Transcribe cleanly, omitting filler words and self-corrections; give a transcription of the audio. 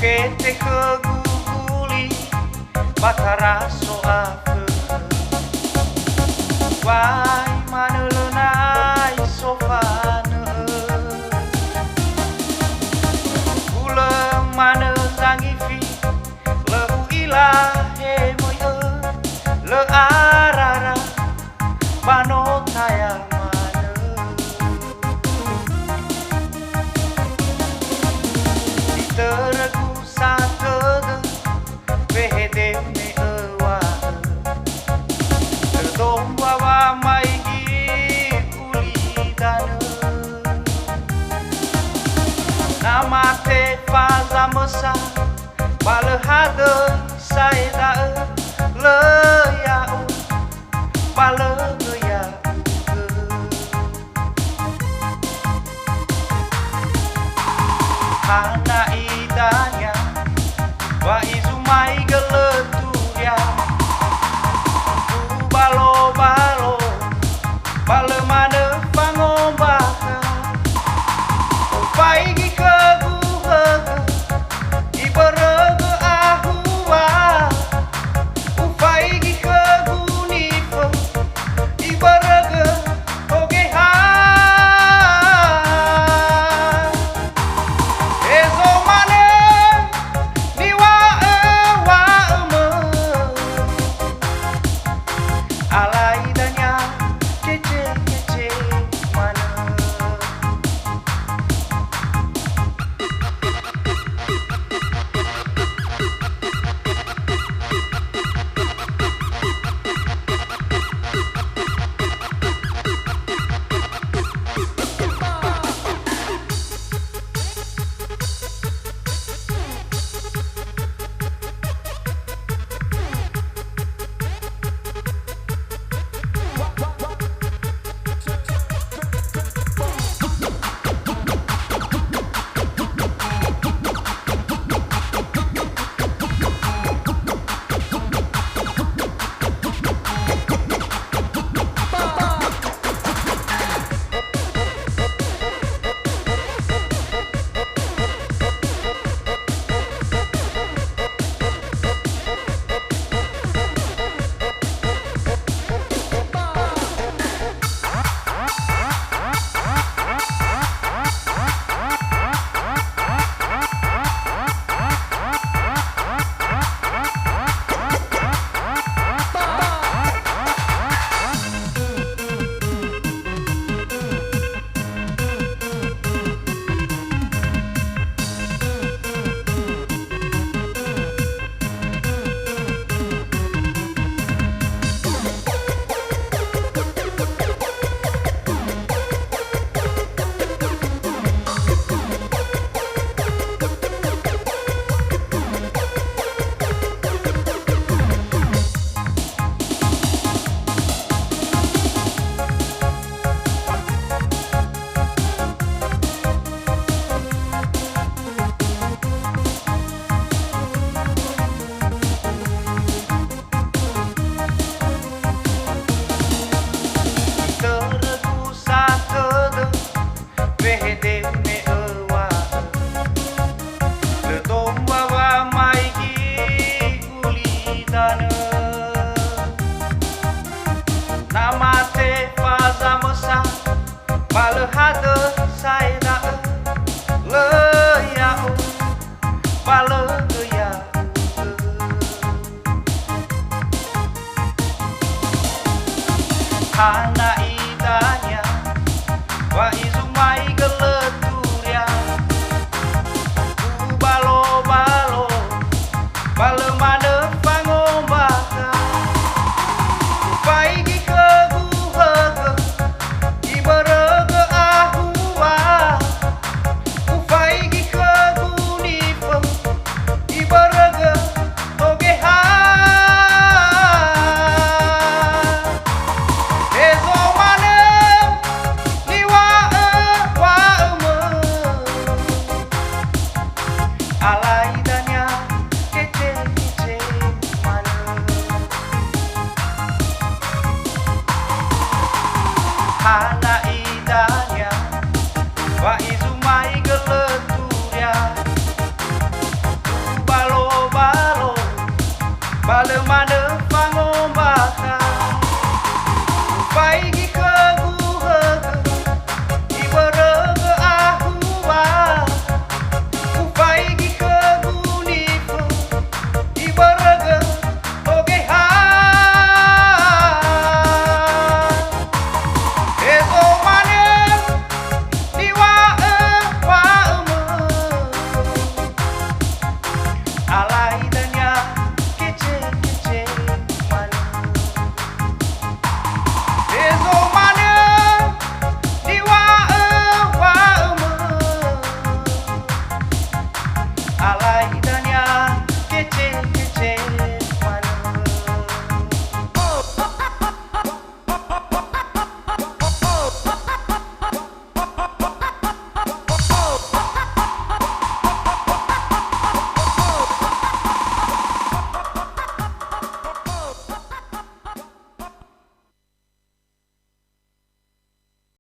Kete keguguli batara soa wai manelunai sofane gula mana zangifi lehu ilahe moye le arara banotaya mana diteregu satede behede me ewa terdomba wa maigi ulidane namate faza mesa balehade saida le ya bale ya hana idanya wa izumai geleturia ku balo balo bale mana pangomba paigi ke buhe iberege ahua upaigi ke gunife iberege ogeha ezo mane niwa ewa eme alaidanya kece kece mana namate faza mesa balehade saida le ya bale ya hana